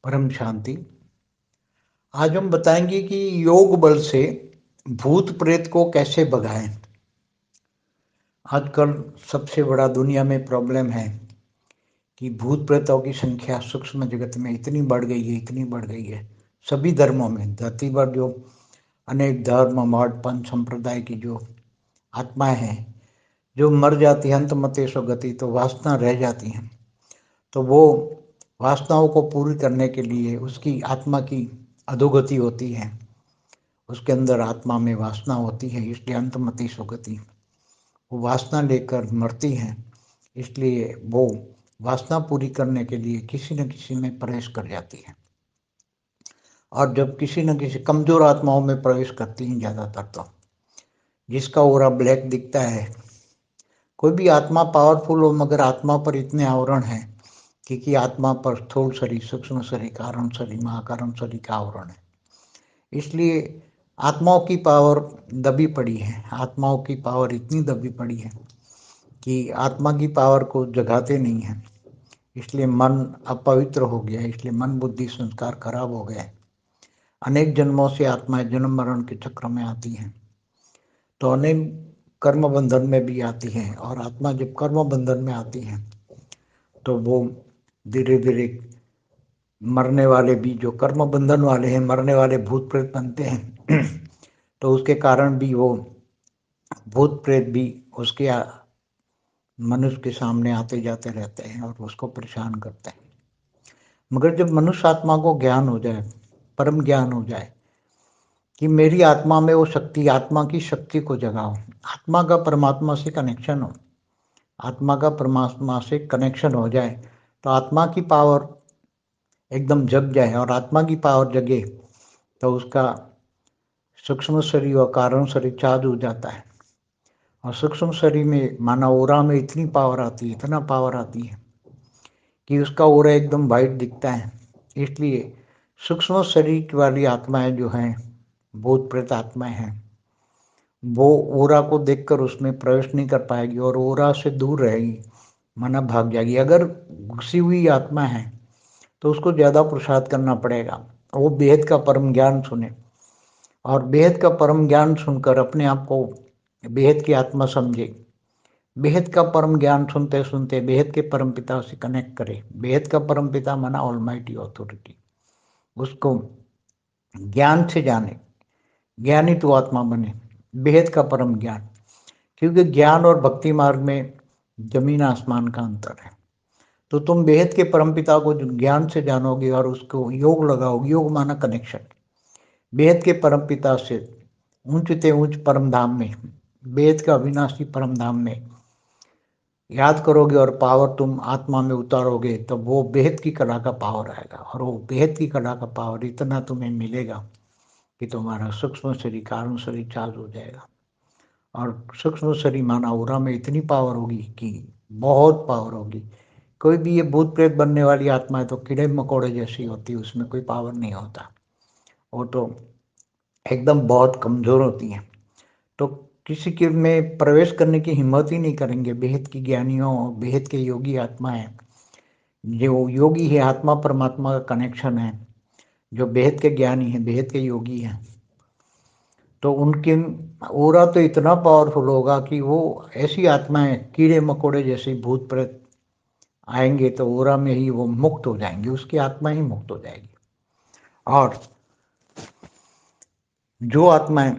परम शांति। आज हम बताएंगे कि योग बल से भूत प्रेत को कैसे भगाएं। आजकल सबसे बड़ा दुनिया में प्रॉब्लम है कि भूत प्रेतों की संख्या सूक्ष्म जगत में इतनी बढ़ गई है। सभी धर्मों में धरती पर जो अनेक धर्म मठ पंथ संप्रदाय की जो आत्माएं हैं जो मर जाती हैं, अंतमतेषु गति, तो वासना रह जाती हैं। तो वो वासनाओं को पूरी करने के लिए उसकी आत्मा की अधोगति होती है, उसके अंदर आत्मा में वासना होती है, इसलिए अंतमति सुगति। वो वासना लेकर मरती हैं, इसलिए वो वासना पूरी करने के लिए किसी न किसी में प्रवेश कर जाती है। और जब किसी न किसी कमजोर आत्माओं में प्रवेश करती हैं ज़्यादातर, तो जिसका ओरा ब्लैक दिखता है, कोई भी आत्मा पावरफुल हो मगर आत्मा पर इतने आवरण है कि आत्मा पर स्थूल शरीर, सूक्ष्म शरीर, कारण शरीर, महाकारण शरीर का आवरण है। इसलिए आत्माओं की पावर दबी पड़ी है, आत्माओं की पावर इतनी दबी पड़ी है कि आत्मा की पावर को जगाते नहीं है। इसलिए मन अपवित्र हो गया, इसलिए मन बुद्धि संस्कार खराब हो गए। अनेक जन्मों से आत्माएं जन्म मरण के चक्र में आती हैं, तो अनेक कर्म बंधन में भी आती हैं। और आत्मा जब कर्म बंधन में आती है तो वो धीरे धीरे मरने वाले भी, जो कर्म बंधन वाले हैं, मरने वाले भूत प्रेत बनते हैं। तो उसके कारण भी वो भूत प्रेत भी उसके मनुष्य के सामने आते जाते रहते हैं और उसको परेशान करते हैं। मगर जब मनुष्य आत्मा को ज्ञान हो जाए, परम ज्ञान हो जाए कि मेरी आत्मा में वो शक्ति, आत्मा की शक्ति को जगाओ, आत्मा का परमात्मा से कनेक्शन हो, आत्मा का परमात्मा से कनेक्शन हो जाए, तो आत्मा की पावर एकदम जग जाए। और आत्मा की पावर जगे तो उसका सूक्ष्म शरीर और कारण शरीर चार्ज हो जाता है। और सूक्ष्म शरीर में माना ओरा में इतनी पावर आती है, इतना पावर आती है कि उसका ओरा एकदम वाइट दिखता है। इसलिए सूक्ष्म शरीर वाली आत्माएं जो हैं, भूत प्रेत आत्माएं हैं, वो ओरा को देखकर उसमें प्रवेश नहीं कर पाएगी और ओरा से दूर रहेगी, माना भाग जाएगी। अगर घुसी हुई आत्मा है तो उसको ज़्यादा पुरुषार्थ करना पड़ेगा, वो बेहद का परम ज्ञान सुने और बेहद का परम ज्ञान सुनकर अपने आप को बेहद की आत्मा समझे। बेहद का परम ज्ञान सुनते सुनते बेहद के परम पिता से कनेक्ट करे। बेहद का परम पिता माना ऑलमाइटी अथॉरिटी, उसको ज्ञान से जाने, ज्ञानी तो आत्मा बने। बेहद का परम ज्ञान, क्योंकि ज्ञान और भक्ति मार्ग में जमीन आसमान का अंतर है। तो तुम बेहद के परम पिता को ज्ञान से जानोगे और उसको योग लगाओगे। योग माना कनेक्शन बेहद के परम पिता से, ऊंचते ऊंच परम धाम में, बेहद का अविनाशी परम धाम में याद करोगे और पावर तुम आत्मा में उतारोगे, तब वो बेहद की कला का पावर आएगा। और वो बेहद की कला का पावर इतना तुम्हें मिलेगा कि तुम्हारा सूक्ष्म शरीर कारण शरीर चार्ज हो जाएगा। और सूक्ष्म शरीर माना ओरा में इतनी पावर होगी कि बहुत पावर होगी। कोई भी ये भूत प्रेत बनने वाली आत्मा है तो कीड़े मकोड़े जैसी होती है, उसमें कोई पावर नहीं होता, वो तो एकदम बहुत कमजोर होती हैं। तो किसी के में प्रवेश करने की हिम्मत ही नहीं करेंगे। बेहद की ज्ञानियों, बेहद के योगी आत्माएं, जो योगी है, आत्मा परमात्मा का कनेक्शन है, जो बेहद के ज्ञानी हैं, बेहद के योगी हैं, तो उनके ओरा तो इतना पावरफुल होगा कि वो ऐसी आत्माएं कीड़े मकोड़े जैसे भूत प्रेत आएंगे तो ओरा में ही वो मुक्त हो जाएंगे, उसकी आत्मा ही मुक्त हो जाएगी। और जो आत्माएं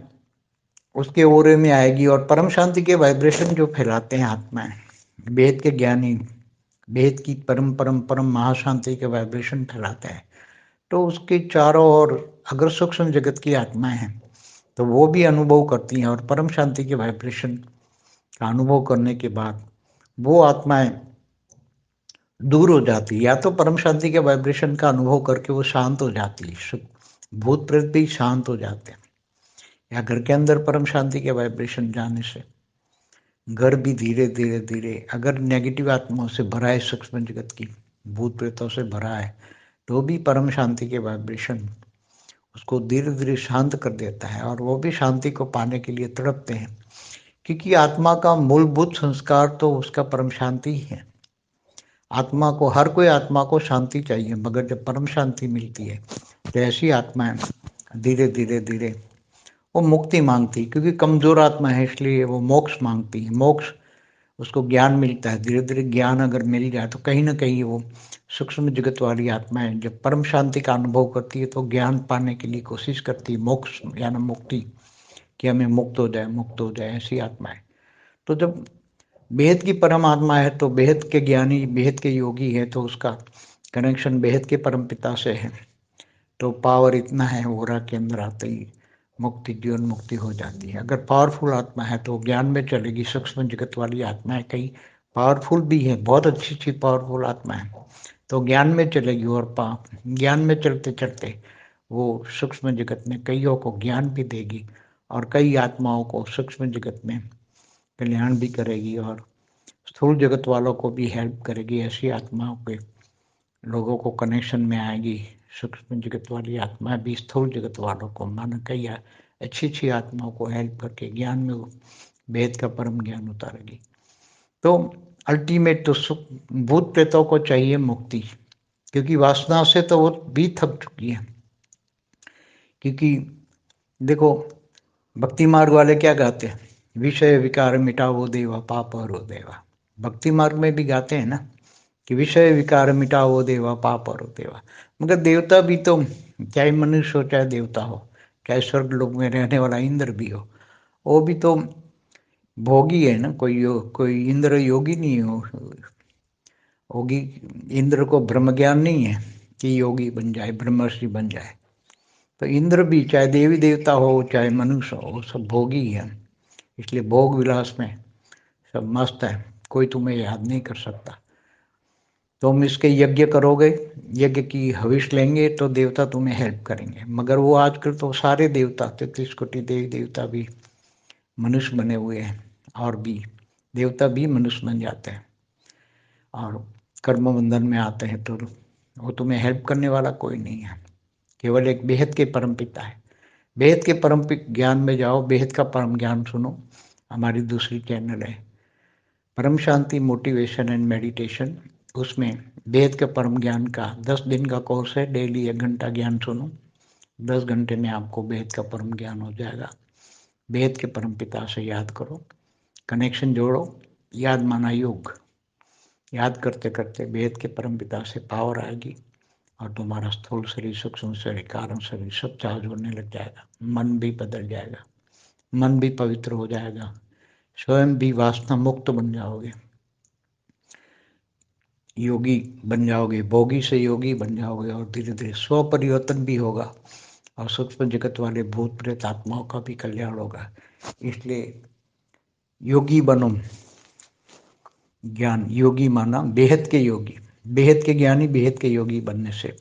उसके ओरे में आएगी और परम शांति के वाइब्रेशन जो फैलाते हैं आत्माएं, वेद के ज्ञानी, वेद की परम परम परम महाशांति के वाइब्रेशन फैलाते हैं, तो उसके चारों ओर अगर सूक्ष्म जगत की आत्माएं हैं तो वो भी अनुभव करती हैं। और परम शांति के वाइब्रेशन का अनुभव करने के बाद वो आत्माएं दूर हो जाती है, या तो परम शांति के वाइब्रेशन का अनुभव करके वो शांत हो जाती है, भूत प्रेत भी शांत हो जाते हैं। या घर के अंदर परम शांति के वाइब्रेशन जाने से घर भी धीरे धीरे धीरे, अगर नेगेटिव आत्माओं से भरा है, सूक्ष्म जगत की भूत प्रेतों से भरा है, तो भी परम शांति के वाइब्रेशन उसको धीरे धीरे शांत कर देता है। और वो भी शांति को पाने के लिए तड़पते हैं, क्योंकि आत्मा का मूलभूत संस्कार तो उसका परम शांति ही है। आत्मा को, हर कोई आत्मा को शांति चाहिए, मगर जब परम शांति मिलती है तो ऐसी आत्माएं धीरे धीरे धीरे वो मुक्ति मांगती, क्योंकि कमजोर आत्मा है इसलिए वो मोक्ष मांगती है। मोक्ष, उसको ज्ञान मिलता है, धीरे धीरे ज्ञान अगर मिल जाए तो कहीं ना कहीं वो सूक्ष्म जगत वाली आत्माएं जब परम शांति का अनुभव करती है तो ज्ञान पाने के लिए कोशिश करती है, मोक्ष यानी मुक्ति, कि हमें मुक्त हो जाए, मुक्त हो जाए, ऐसी आत्माएं। तो जब बेहद की परम आत्मा है तो बेहद के ज्ञानी, बेहद के योगी है, तो उसका कनेक्शन बेहद के परम पिता से है, तो पावर इतना है, ओरा के अंदर आते ही मुक्ति, जीवन मुक्ति हो जाती है। अगर पावरफुल आत्मा है तो ज्ञान में चलेगी। सूक्ष्म जगत वाली आत्माएं कई पावरफुल भी है, बहुत अच्छी अच्छी पावरफुल आत्मा है, तो ज्ञान में चलेगी, और ज्ञान में चलते चलते वो सूक्ष्म जगत में कईयों को ज्ञान भी देगी और कई आत्माओं को सूक्ष्म जगत में कल्याण भी करेगी और स्थूल जगत वालों को भी हेल्प करेगी। ऐसी आत्माओं के लोगों को कनेक्शन में आएगी। सूक्ष्म जगत वाली आत्मा भी स्थूल जगत वालों को, माना कई अच्छी अच्छी आत्माओं को हेल्प करके ज्ञान में वेद का परम ज्ञान उतारेगी। तो अल्टीमेट तो सुख, भूत प्रेतों को चाहिए मुक्ति, क्योंकि वासना से तो वो भी थक चुकी है। क्योंकि देखो, भक्ति मार्ग वाले क्या गाते हैं, विषय विकार मिटाओ देवा पाप हरो देवा। भक्ति मार्ग में भी गाते हैं ना कि विषय विकार मिटाओ देवा पाप हरो देवा। मगर देवता भी तो, चाहे मनुष्य हो चाहे देवता हो, चाहे स्वर्ग लोक में रहने वाला इंद्र भी हो, वो भी तो भोगी है ना। कोई इंद्र योगी नहीं हो। योगी, इंद्र को ब्रह्म ज्ञान नहीं है कि योगी बन जाए, ब्रह्मर्षि बन जाए। तो इंद्र भी, चाहे देवी देवता हो चाहे मनुष्य हो, सब भोगी है। इसलिए भोग विलास में सब मस्त है, कोई तुम्हें याद नहीं कर सकता। तुम इसके यज्ञ करोगे, यज्ञ की हविष लेंगे तो देवता तुम्हें हेल्प करेंगे। मगर वो आजकल तो सारे देवता, 33 कोटि देवी देवता भी मनुष्य बने हुए हैं, और भी देवता भी मनुष्य बन जाते हैं और कर्म बंधन में आते हैं, तो वो तुम्हें हेल्प करने वाला कोई नहीं है। केवल एक बेहद के परम पिता है। बेहद के परम ज्ञान में जाओ, बेहद का परम ज्ञान सुनो। हमारी दूसरी चैनल है परम शांति मोटिवेशन एंड मेडिटेशन, उसमें बेहद के परम ज्ञान का 10 दिन का कोर्स है। डेली 1 घंटा ज्ञान सुनो, 10 घंटे में आपको बेहद का परम ज्ञान हो जाएगा। बेहद के परम पिता से याद करो, कनेक्शन जोड़ो, याद माना योग। याद करते करते बेहद के परम पिता से पावर आएगी और तुम्हारा स्थूल शरीर, सूक्ष्म शरीर, कारण शरीर सब चार्ज होने लग जाएगा। मन भी बदल जाएगा, मन भी पवित्र हो जाएगा, स्वयं भी वासना मुक्त बन जाओगे, योगी बन जाओगे, भोगी से योगी बन जाओगे, और धीरे धीरे स्व परिवर्तन भी होगा और सूक्ष्म जगत वाले भूत प्रेत आत्माओं का भी कल्याण होगा। इसलिए योगी बनो। ज्ञान योगी माना बेहद के योगी, बेहद के ज्ञानी, बेहद के योगी बनने से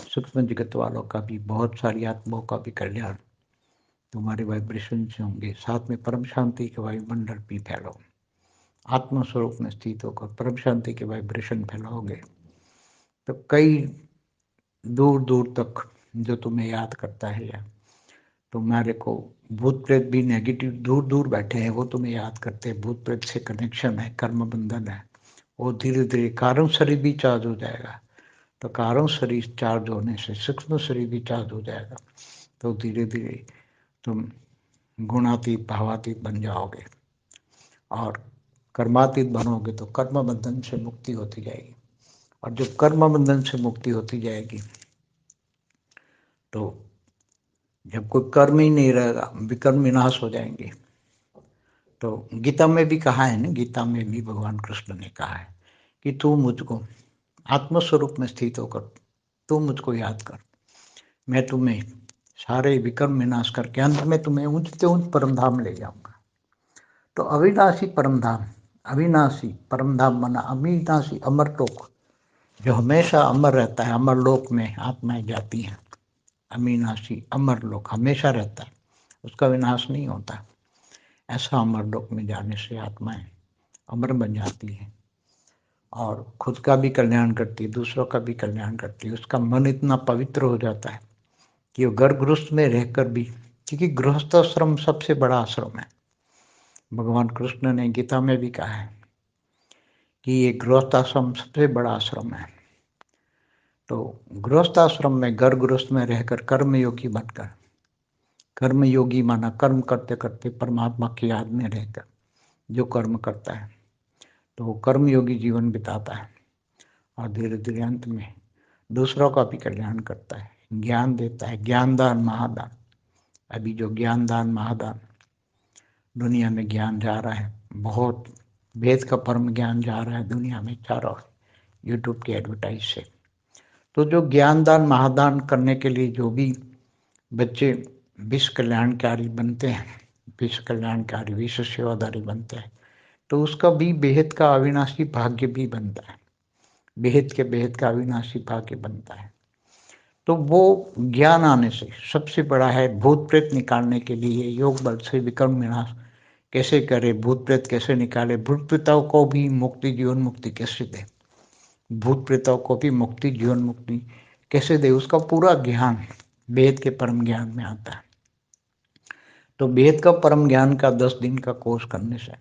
सूक्ष्म जगत वालों का भी, बहुत सारी आत्माओं का भी कल्याण तुम्हारे वाइब्रेशन से होंगे। साथ में परम शांति के वायुमंडल भी फैलाओ। आत्म स्वरूप में स्थित होकर परम शांति के वाइब्रेशन फैलाओगे तो कई दूर दूर तक जो तुम्हें याद करता है, या तुम्हारे को भूत प्रेत भी नेगेटिव दूर दूर बैठे हैं, वो तुम्हें याद करते हैं। भूत प्रेत से कनेक्शन है, कर्म बंधन है, वो धीरे धीरे कारण शरीर भी चार्ज हो जाएगा। तो कारण शरीर चार्ज होने से सूक्ष्म शरीर भी चार्ज हो जाएगा, तो धीरे धीरे तुम गुणातीत भावातीत बन जाओगे और कर्मातीत बनोगे तो कर्म बंधन से मुक्ति होती जाएगी। और जब कर्म बंधन से मुक्ति होती जाएगी तो जब कोई कर्म ही नहीं रहेगा, विकर्म विनाश हो जाएंगे। तो गीता में भी कहा है ना, गीता में भी भगवान कृष्ण ने कहा है कि तू मुझको आत्मस्वरूप में स्थित होकर तू मुझको याद कर, मैं तुम्हें सारे विकर्म विनाश करके अंत में तुम्हें ऊंचते ऊंच परम धाम ले जाऊंगा। तो अविनाशी परम धाम, अविनाशी परम धाम माना अविनाशी अमर लोक, जो हमेशा अमर रहता है। अमर लोक में आत्माएं जाती हैं, अविनाशी अमर लोक हमेशा रहता है, उसका विनाश नहीं होता। ऐसा अमर लोक में जाने से आत्माएं अमर बन जाती हैं और खुद का भी कल्याण करती है, दूसरों का भी कल्याण करती है। उसका मन इतना पवित्र हो जाता है कि वो गर्भ गृहस्थ में रहकर भी, क्योंकि गृहस्थ आश्रम सबसे बड़ा आश्रम है। भगवान कृष्ण ने गीता में भी कहा है कि ये गृहस्थ आश्रम सबसे बड़ा आश्रम है। तो गृहस्थ आश्रम में घर गृहस्थ में रहकर कर्मयोगी बनकर, कर्मयोगी माना कर्म करते करते परमात्मा की याद में रहकर जो कर्म करता है तो वो कर्मयोगी जीवन बिताता है और धीरे धीरे अंत में दूसरों का भी कल्याण करता है, ज्ञान देता है, ज्ञानदान महादान। अभी जो ज्ञानदान महादान दुनिया में ज्ञान जा रहा है, बहुत वेद का परम ज्ञान जा रहा है दुनिया में चारों यूट्यूब के एडवर्टाइज से। तो जो ज्ञानदान महादान करने के लिए जो भी बच्चे विश्व कल्याणकारी बनते हैं, विश्व कल्याणकारी विश्व सेवादारी बनते हैं, तो उसका भी बेहद का अविनाशी भाग्य भी बनता है, बेहद के बेहद का अविनाशी भाग्य बनता है। तो वो ज्ञान आने से सबसे बड़ा है भूत प्रेत निकालने के लिए योग बल से विकर्म विनाश कैसे करे, भूत प्रेत कैसे निकाले, भूत प्रेतों को भी मुक्ति जीवन मुक्ति कैसे दे, भूत प्रेतों को भी मुक्ति जीवन मुक्ति कैसे दे, उसका पूरा ज्ञान वेद के परम ज्ञान में आता है। तो वेद का परम ज्ञान का 10 दिन का कोर्स करने से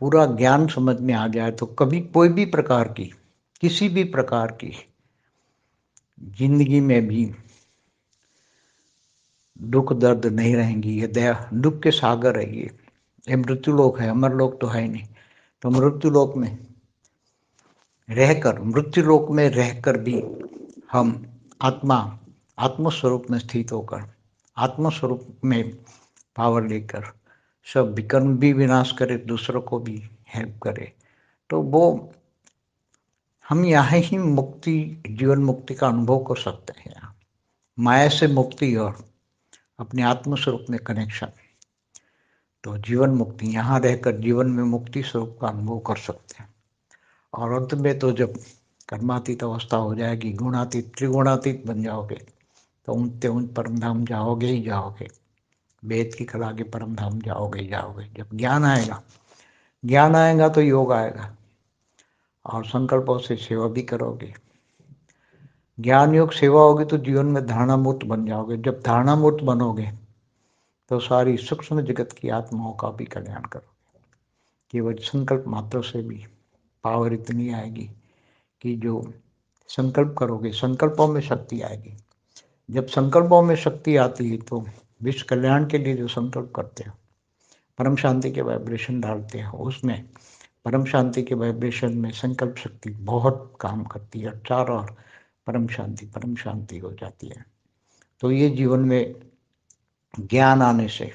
पूरा ज्ञान समझ में आ जाए तो कभी कोई भी प्रकार की किसी भी प्रकार की जिंदगी में भी दुख दर्द नहीं रहेंगी। ये दया दुख के सागर है, ये मृत्यु लोक है, अमर लोक तो है नहीं। तो मृत्यु लोक में रहकर, मृत्यु लोक में रहकर भी हम आत्मा आत्मस्वरूप में स्थित होकर आत्मस्वरूप में पावर लेकर सब विकर्म भी विनाश करे, दूसरों को भी हेल्प करे। तो वो हम यहाँ ही मुक्ति जीवन मुक्ति का अनुभव कर सकते हैं। माया से मुक्ति और अपने आत्मस्वरूप में कनेक्शन, तो जीवन मुक्ति यहाँ रहकर जीवन में मुक्ति स्वरूप का अनुभव कर सकते हैं। और अंत में तो जब कर्मातीत अवस्था हो जाएगी, गुणातीत त्रिगुणातीत बन जाओगे तो ऊंचे ऊंच परम धाम जाओगे ही जाओगे, वेद की कला के परम धाम जाओगे ही जाओगे। जब ज्ञान आएगा तो योग आएगा और संकल्पों से सेवा भी करोगे। ज्ञान योग सेवा होगी तो जीवन में धारणा मुक्त बन जाओगे। जब धारणा मुक्त बनोगे तो सारी सूक्ष्म जगत की आत्माओं का भी कल्याण करोगे। केवल संकल्प मात्र से भी पावर इतनी आएगी कि जो संकल्प करोगे संकल्पों में शक्ति आएगी। जब संकल्पों में शक्ति आती है तो विश्व कल्याण के लिए जो संकल्प करते हो, परम शांति के वाइब्रेशन डालते हो, उसमें परम शांति के वाइब्रेशन में संकल्प शक्ति बहुत काम करती है, चारों ओर परम शांति हो जाती है। तो ये जीवन में ज्ञान आने से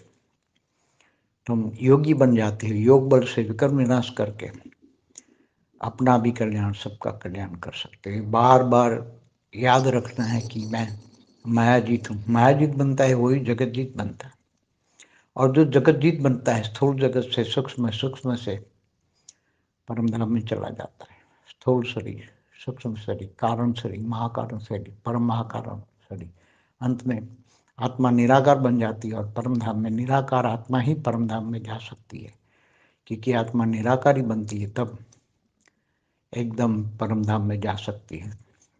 तुम योगी बन जाते हो, योग बल से विकर्म विनाश करके अपना भी कल्याण सबका कल्याण कर सकते हो। बार बार याद रखना है कि मैं मायाजीत हूँ। मायाजीत बनता है वही जगत जीत बनता है, और जो जगत जीत बनता है स्थूल जगत से सूक्ष्म से परम धाम में चला जाता है। स्थूल शरीर, सूक्ष्म शरीर, कारण शरीर, महाकारण शरीर, परम महाकारण शरीर, अंत में आत्मा निराकार बन जाती है और परम धाम में निराकार आत्मा ही परम धाम में जा सकती है। क्योंकि आत्मा निराकारी बनती है तब एकदम परम धाम में जा सकती है,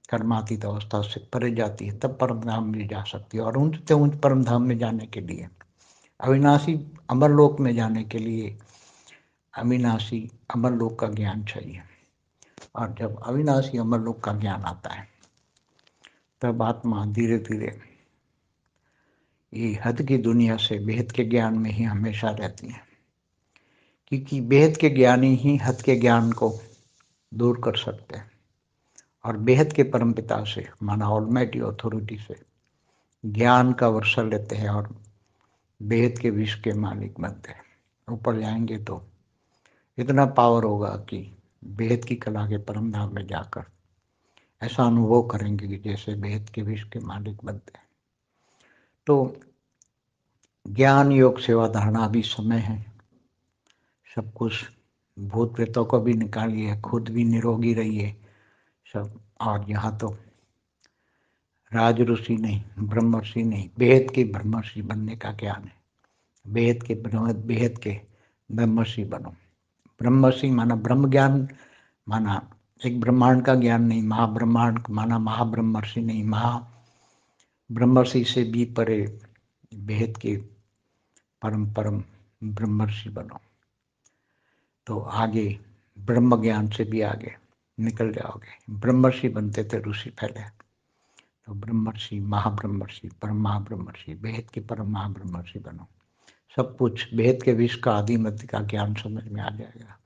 कर्मातीत अवस्था से परे जाती है तब परम धाम में जा सकती है। और ऊंच से ऊंच परम धाम में जाने के लिए, अविनाशी अमरलोक में जाने के लिए अविनाशी अमरलोक का ज्ञान चाहिए। और जब अविनाशी अमरलोक का ज्ञान आता है तब आत्मा धीरे धीरे ये हद की दुनिया से बेहद के ज्ञान में ही हमेशा रहती है। क्योंकि बेहद के ज्ञानी ही हद के ज्ञान को दूर कर सकते हैं और बेहद के परमपिता से माना ऑलमाइटी अथॉरिटी से ज्ञान का वर्षा लेते हैं और बेहद के विश्व के मालिक बनते हैं। ऊपर जाएंगे तो इतना पावर होगा कि बेहद की कला के परम धाम में जाकर ऐसा अनुभव करेंगे कि जैसे बेहद के विश्व के मालिक बनते हैं। तो ज्ञान योग सेवा धारणा भी समय है, सब कुछ भूत प्रेतों को भी निकालिए, खुद भी निरोगी रहिए सब। और यहाँ तो राज ऋषि नहीं, ब्रह्मर्षि नहीं, बेहद के ब्रह्मर्षि बनने का ज्ञान है। बेहद के ब्रह्मर्षि बनो। ब्रह्मर्षि माना ब्रह्म ज्ञान, माना एक ब्रह्मांड का ज्ञान नहीं, महाब्रह्मांड माना महाब्रह्मर्षि नहीं, महाब्रह्मर्षि से भी परे बेहद के परम ब्रह्मर्षि बनो। तो आगे ब्रह्म ज्ञान से भी आगे निकल जाओगे। ब्रह्मर्षि बनते थे ऋषि पहले, तो ब्रह्मर्षि, महाब्रह्मर्षि, परम महाब्रह्मर्षि, वेद के परम महाब्रह्मर्षि बनो। सब कुछ वेद के विश्व का आदि मध्य का ज्ञान समझ में आ जाएगा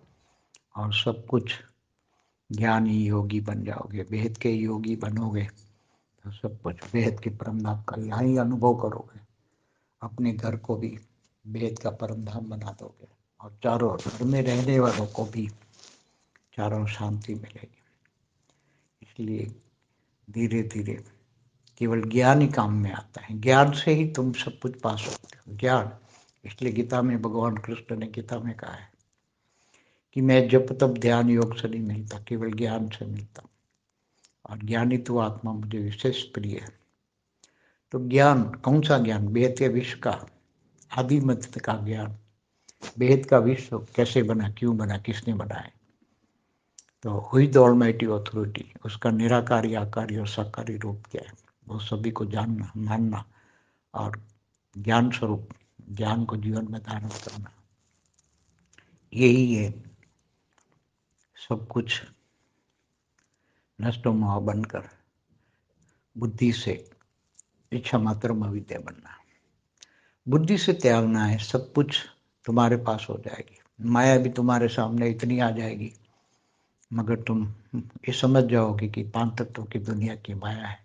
और सब कुछ ज्ञानी योगी बन जाओगे। वेद के योगी बनोगे तो सब कुछ वेद के परम धाम का यहाँ ही अनुभव करोगे। अपने घर को भी वेद का परम धाम बना दोगे और चारों घर में रहने वालों को भी चारों शांति मिलेगी। इसलिए धीरे धीरे केवल ज्ञान ही काम में आता है। ज्ञान से ही तुम सब कुछ पा सकते हो। ज्ञान, इसलिए गीता में भगवान कृष्ण ने गीता में कहा है कि मैं जब तब ध्यान योग से नहीं मिलता, केवल ज्ञान से मिलता, और ज्ञानी तो आत्मा मुझे विशेष प्रिय है। तो ज्ञान, कौन सा ज्ञान? वेद के विश्व का आदि मध्य का ज्ञान। वेद का विश्व कैसे बना, क्यों बना, किसने बनाया? तो हुई द ऑलमाइटी अथॉरिटी, उसका निराकारी, आकारी और साकारी रूप क्या है, वो सभी को जानना, मानना और ज्ञान स्वरूप ज्ञान को जीवन में धारण करना, यही है सब कुछ नष्टो मोह बनकर बुद्धि से इच्छा मात्र अविद्या बनना। बुद्धि से त्यागना है, सब कुछ तुम्हारे पास हो जाएगी। माया भी तुम्हारे सामने इतनी आ जाएगी, मगर तुम ये समझ जाओगे कि पांच तत्वों की दुनिया की माया है,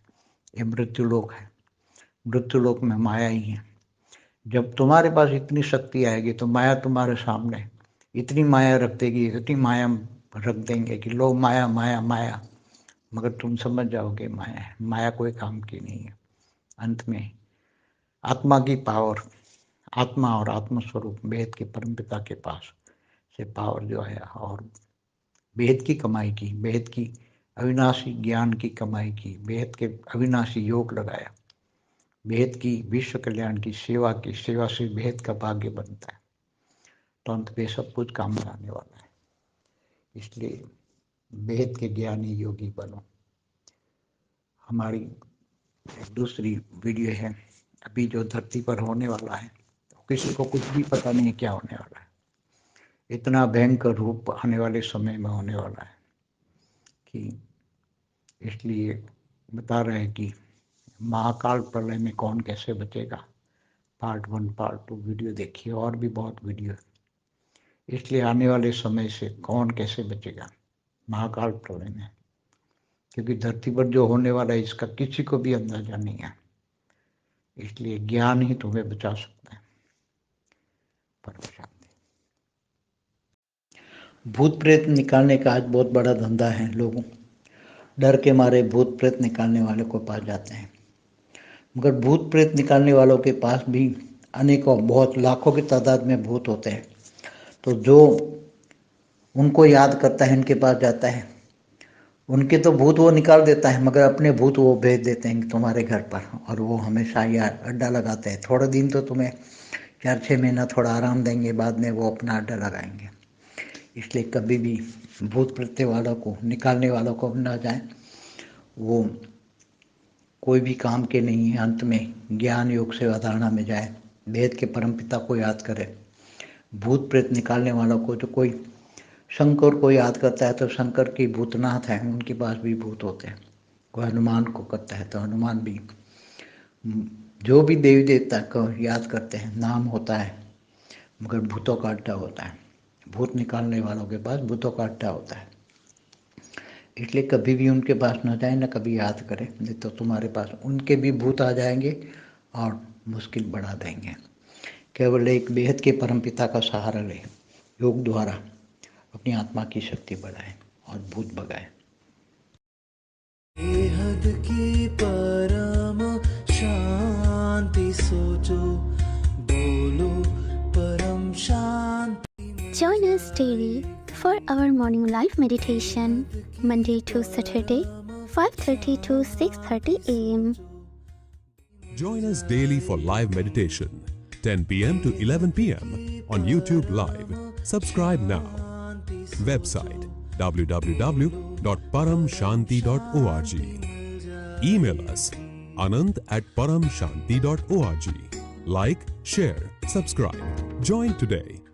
ये मृत्युलोक है, मृत्युलोक में माया ही है। जब तुम्हारे पास इतनी शक्ति आएगी तो माया तुम्हारे सामने इतनी माया रख देगी, इतनी माया रख देंगे कि लो माया माया माया, मगर तुम समझ जाओगे माया है, माया कोई काम की नहीं है। अंत में आत्मा की पावर, आत्मा और आत्मस्वरूप वेद के परमपिता के पास से पावर जो आया और वेद की कमाई की, वेद की अविनाशी ज्ञान की कमाई की, वेद के अविनाशी योग लगाया, वेद की विश्व कल्याण की सेवा की, सेवा से वेद का भाग्य बनता है, तो अंत में सब कुछ काम में आने वाला है। इसलिए वेद के ज्ञानी योगी बनो। हमारी दूसरी वीडियो है अभी जो धरती पर होने वाला है, तो किसी को कुछ भी पता नहीं क्या होने वाला है। इतना भयंकर रूप आने वाले समय में होने वाला है कि इसलिए बता रहे हैं कि महाकाल प्रलय में कौन कैसे बचेगा। पार्ट 1 पार्ट 2 वीडियो देखिए, और भी बहुत वीडियो है। इसलिए आने वाले समय से कौन कैसे बचेगा महाकाल प्रलय में, क्योंकि धरती पर जो होने वाला है इसका किसी को भी अंदाजा नहीं है। इसलिए ज्ञान ही तुम्हें बचा सकता है। परम शांति। भूत प्रेत निकालने का आज बहुत बड़ा धंधा है। लोगों डर के मारे भूत प्रेत निकालने वाले को पास जाते हैं, मगर भूत प्रेत निकालने वालों के पास भी अनेकों, बहुत लाखों की तादाद में भूत होते हैं। तो जो उनको याद करता है, इनके पास जाता है, उनके तो भूत वो निकाल देता है, मगर अपने भूत वो भेज देते हैं तुम्हारे घर पर, और वो हमेशा ही अड्डा लगाते हैं। थोड़े दिन तो तुम्हें 4-6 महीना थोड़ा आराम देंगे, बाद में वो अपना अड्डा लगाएंगे। इसलिए कभी भी भूत प्रेत वालों को, निकालने वालों को ना जाए, वो कोई भी काम के नहीं है। अंत में ज्ञान योग से अवधारणा में जाए, वेद के परमपिता को याद करे। भूत प्रेत निकालने वालों को, जो कोई शंकर को याद करता है तो शंकर की भूतनाथ है, उनके पास भी भूत होते हैं। कोई हनुमान को करता है तो हनुमान भी, जो भी देवी देवता को याद करते हैं नाम होता है, मगर भूतों का अड्डा होता है। भूत निकालने वालों के पास भूतों का अड्डा होता है। इसलिए कभी भी उनके पास न जाए, न कभी याद करें, नहीं तो तुम्हारे पास उनके भी भूत आ जाएंगे और मुश्किल बढ़ा देंगे। केवल एक बेहद के परमपिता का सहारा ले, योग द्वारा अपनी आत्मा की शक्ति बढ़ाए और भूत भगाए। बेहद की परम शांति सोचो, बोलो परम शांति। Join us daily for our morning live meditation, Monday to Saturday, 5:30 to 6:30 a.m. Join us daily for live meditation, 10 p.m. to 11 p.m. on YouTube Live. Subscribe now. Website www.paramshanti.org. Email us anand@paramshanti.org. Like, share, subscribe. Join today.